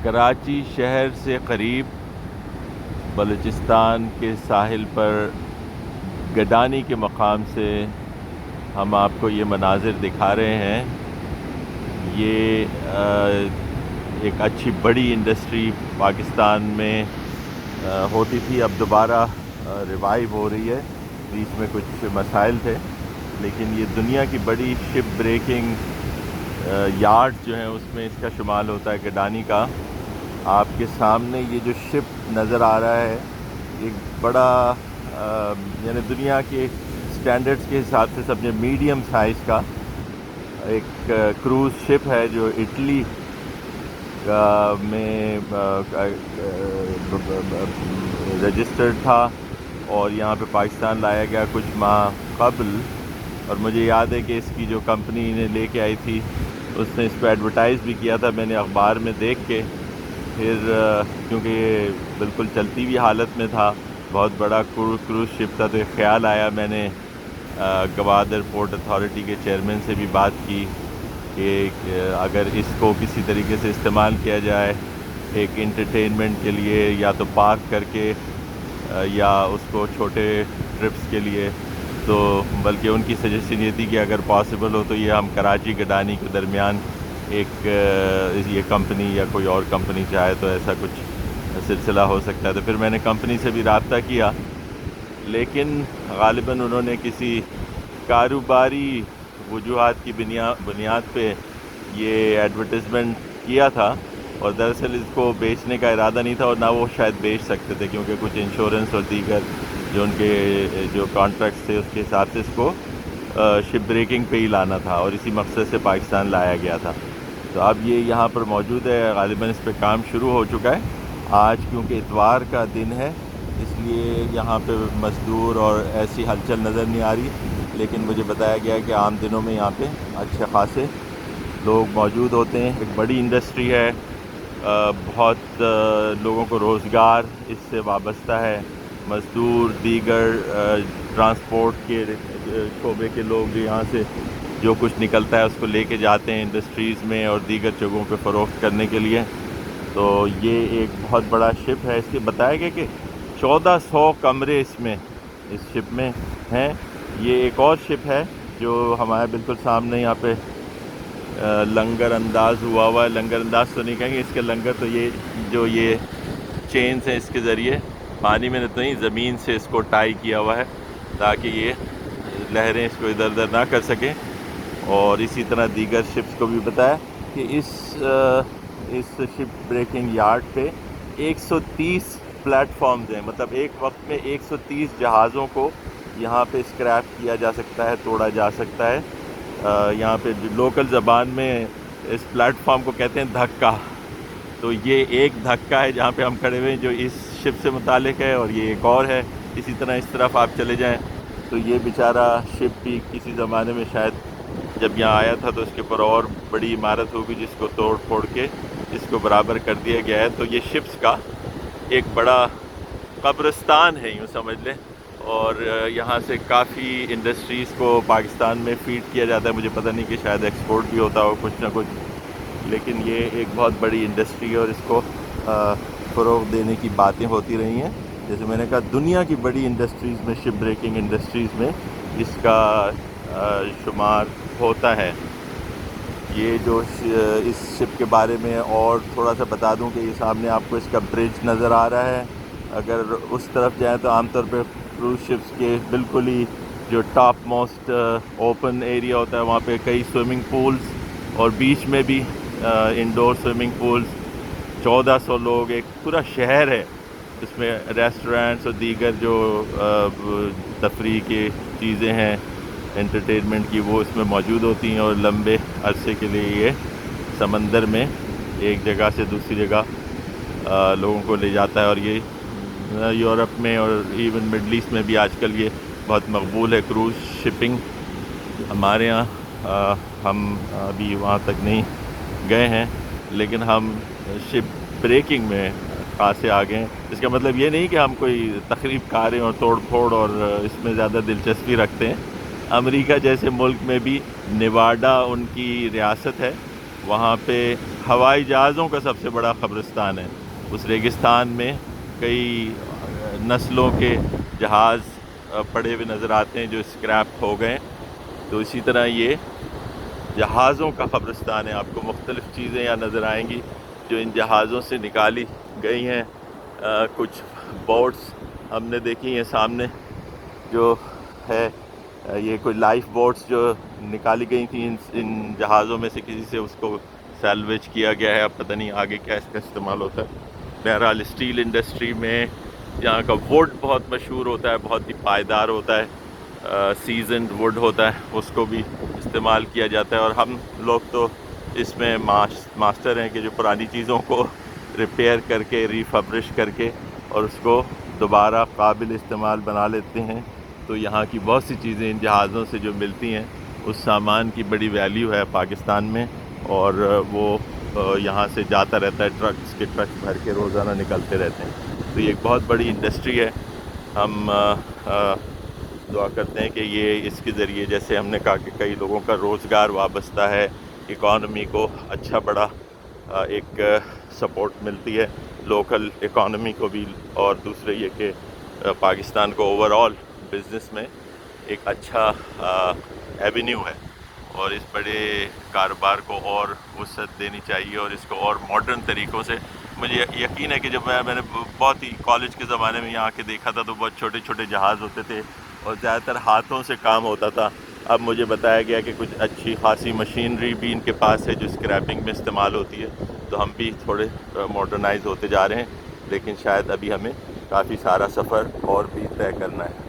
کراچی شہر سے قریب بلوچستان کے ساحل پر گڈانی کے مقام سے ہم آپ کو یہ مناظر دکھا رہے ہیں۔ یہ ایک اچھی بڑی انڈسٹری پاکستان میں ہوتی تھی، اب دوبارہ ریوائیو ہو رہی ہے، بیچ میں کچھ مسائل تھے، لیکن یہ دنیا کی بڑی شپ بریکنگ یارڈ جو ہیں اس میں اس کا شمال ہوتا ہے گڈانی کا۔ آپ کے سامنے یہ جو شپ نظر آ رہا ہے ایک بڑا یعنی دنیا کے سٹینڈرڈز کے حساب سے سمجھے میڈیم سائز کا ایک کروز شپ ہے جو اٹلی میں رجسٹرڈ تھا اور یہاں پہ پاکستان لایا گیا کچھ ماہ قبل، اور مجھے یاد ہے کہ اس کی جو کمپنی نے لے کے آئی تھی اس نے اس پہ ایڈورٹائز بھی کیا تھا، میں نے اخبار میں دیکھ کے پھر کیونکہ یہ بالکل چلتی ہوئی حالت میں تھا، بہت بڑا کروز شپ تھا، تو ایک خیال آیا، میں نے گوادر پورٹ اتھارٹی کے چیئرمین سے بھی بات کی کہ اگر اس کو کسی طریقے سے استعمال کیا جائے ایک انٹرٹینمنٹ کے لیے، یا تو پارک کر کے یا اس کو چھوٹے ٹرپس کے لیے، تو بلکہ ان کی سجیشن یہ تھی کہ اگر پاسبل ہو تو یہ ہم کراچی گڈانی کے درمیان ایک یہ کمپنی یا کوئی اور کمپنی چاہے تو ایسا کچھ سلسلہ ہو سکتا ہے۔ تو پھر میں نے کمپنی سے بھی رابطہ کیا، لیکن غالباً انہوں نے کسی کاروباری وجوہات کی بنیاد پہ یہ ایڈورٹیزمنٹ کیا تھا، اور دراصل اس کو بیچنے کا ارادہ نہیں تھا، اور نہ وہ شاید بیچ سکتے تھے کیونکہ کچھ انشورنس اور دیگر جو ان کے جو کانٹریکٹس تھے اس کے حساب سے اس کو شپ بریکنگ پہ ہی لانا تھا، اور اسی مقصد سے پاکستان لایا گیا تھا۔ تو اب یہ یہاں پر موجود ہے، غالباً اس پہ کام شروع ہو چکا ہے۔ آج کیونکہ اتوار کا دن ہے اس لیے یہاں پہ مزدور اور ایسی ہلچل نظر نہیں آ رہی، لیکن مجھے بتایا گیا ہے کہ عام دنوں میں یہاں پہ اچھے خاصے لوگ موجود ہوتے ہیں۔ ایک بڑی انڈسٹری ہے، بہت لوگوں کو روزگار اس سے وابستہ ہے، مزدور، دیگر ٹرانسپورٹ کے شعبے کے لوگ جو یہاں سے جو کچھ نکلتا ہے اس کو لے کے جاتے ہیں انڈسٹریز میں اور دیگر جگہوں پہ فروخت کرنے کے لیے۔ تو یہ ایک بہت بڑا شپ ہے، اس کے بتایا گیا کہ 1400 کمرے اس شپ میں ہیں۔ یہ ایک اور شپ ہے جو ہمارے بالکل سامنے یہاں پہ لنگر انداز ہوا ہے، لنگر انداز تو نہیں کہیں گے اس کے لنگر، تو یہ جو یہ چینز ہیں اس کے ذریعے پانی میں تو نہیں زمین سے اس کو ٹائی کیا ہوا ہے تاکہ یہ لہریں اس کو ادھر ادھر نہ کر سکیں۔ اور اسی طرح دیگر شپس کو بھی بتایا کہ اس شپ بریکنگ یارڈ پہ 130 پلیٹ فارمز ہیں، مطلب ایک وقت میں 130 جہازوں کو یہاں پہ اسکریپ کیا جا سکتا ہے، توڑا جا سکتا ہے۔ یہاں پہ لوکل زبان میں اس پلیٹ فارم کو کہتے ہیں دھکا، تو یہ ایک دھکا ہے جہاں پہ ہم کھڑے ہوئے ہیں جو اس شپ سے متعلق ہے، اور یہ ایک اور ہے اسی طرح اس طرف آپ چلے جائیں تو یہ بیچارہ شپ بھی کسی زمانے میں شاید جب یہاں آیا تھا تو اس کے اوپر اور بڑی عمارت ہوگی جس کو توڑ پھوڑ کے اس کو برابر کر دیا گیا ہے۔ تو یہ شپس کا ایک بڑا قبرستان ہے یوں سمجھ لیں، اور یہاں سے کافی انڈسٹریز کو پاکستان میں فیڈ کیا جاتا ہے، مجھے پتہ نہیں کہ شاید ایکسپورٹ بھی ہوتا ہو کچھ نہ کچھ، لیکن یہ ایک بہت بڑی انڈسٹری ہے اور اس کو فروغ دینے کی باتیں ہوتی رہی ہیں۔ جیسے میں نے کہا دنیا کی بڑی انڈسٹریز میں، شپ بریکنگ انڈسٹریز میں اس کا شمار ہوتا ہے۔ یہ جو اس شپ کے بارے میں اور تھوڑا سا بتا دوں کہ یہ سامنے آپ کو اس کا برج نظر آ رہا ہے، اگر اس طرف جائیں تو عام طور پہ کروز شپس کے بالکل ہی جو ٹاپ موسٹ اوپن ایریا ہوتا ہے وہاں پہ کئی سوئمنگ پولز اور بیچ میں بھی انڈور سوئمنگ پولز، 1400 لوگ، ایک پورا شہر ہے اس میں ریسٹورینٹس اور دیگر جو تفریح کی چیزیں ہیں انٹرٹینمنٹ کی وہ اس میں موجود ہوتی ہیں، اور لمبے عرصے کے لیے یہ سمندر میں ایک جگہ سے دوسری جگہ لوگوں کو لے جاتا ہے، اور یہ یورپ میں اور ایون مڈل ایسٹ میں بھی آج کل یہ بہت مقبول ہے کروز شپنگ۔ ہمارے یہاں ہم ابھی وہاں تک نہیں گئے ہیں، لیکن ہم شپ بریکنگ میں خاصے آگے ہیں۔ اس کا مطلب یہ نہیں کہ ہم کوئی تخریب کاریں اور توڑ پھوڑ اور اس میں زیادہ دلچسپی رکھتے ہیں۔ امریکہ جیسے ملک میں بھی نیواڈا ان کی ریاست ہے، وہاں پہ ہوائی جہازوں کا سب سے بڑا قبرستان ہے. اس ریگستان میں کئی نسلوں کے جہاز پڑے ہوئے نظر آتے ہیں جو اسکریپ ہو گئے. تو اسی طرح یہ جہازوں کا قبرستان ہے. آپ کو مختلف چیزیں یہاں نظر آئیں گی جو ان جہازوں سے نکالی گئی ہیں. کچھ بوٹس ہم نے دیکھی ہیں سامنے جو ہے، یہ کوئی لائف بوٹس جو نکالی گئی تھیں ان جہازوں میں سے کسی سے، اس کو سیلویج کیا گیا ہے. اب پتہ نہیں آگے کیا اس کا استعمال ہوتا ہے. بہرحال اسٹیل انڈسٹری میں یہاں کا ووڈ بہت مشہور ہوتا ہے، بہت ہی پائیدار ہوتا ہے، سیزنڈ ووڈ ہوتا ہے، اس کو بھی استعمال کیا جاتا ہے. اور ہم لوگ تو اس میں ماسٹر ہیں کہ جو پرانی چیزوں کو ریپیئر کر کے ریفبرش کر کے اور اس کو دوبارہ قابل استعمال بنا لیتے ہیں. تو یہاں کی بہت سی چیزیں ان جہازوں سے جو ملتی ہیں، اس سامان کی بڑی ویلیو ہے پاکستان میں، اور وہ یہاں سے جاتا رہتا ہے. ٹرکس کے ٹرکس بھر کے روزانہ نکلتے رہتے ہیں. تو یہ ایک بہت بڑی انڈسٹری ہے. ہم دعا کرتے ہیں کہ یہ اس کے ذریعے، جیسے ہم نے کہا کہ کئی لوگوں کا روزگار وابستہ ہے، اکانومی کو اچھا بڑا ایک سپورٹ ملتی ہے، لوکل اکانومی کو بھی، اور دوسرے یہ کہ پاکستان کو اوور آل بزنس میں ایک اچھا ایونیو ہے. اور اس بڑے کاروبار کو اور وسعت دینی چاہیے، اور اس کو اور ماڈرن طریقوں سے. مجھے یقین ہے کہ جب میں نے بہت ہی کالج کے زمانے میں یہاں کے دیکھا تھا تو بہت چھوٹے چھوٹے جہاز ہوتے تھے اور زیادہ تر ہاتھوں سے کام ہوتا تھا. اب مجھے بتایا گیا کہ کچھ اچھی خاصی مشینری بھی ان کے پاس ہے جو اسکریپنگ میں استعمال ہوتی ہے. تو ہم بھی تھوڑے ماڈرنائز ہوتے جا رہے ہیں، لیکن شاید ابھی ہمیں کافی سارا سفر اور بھی طے کرنا ہے.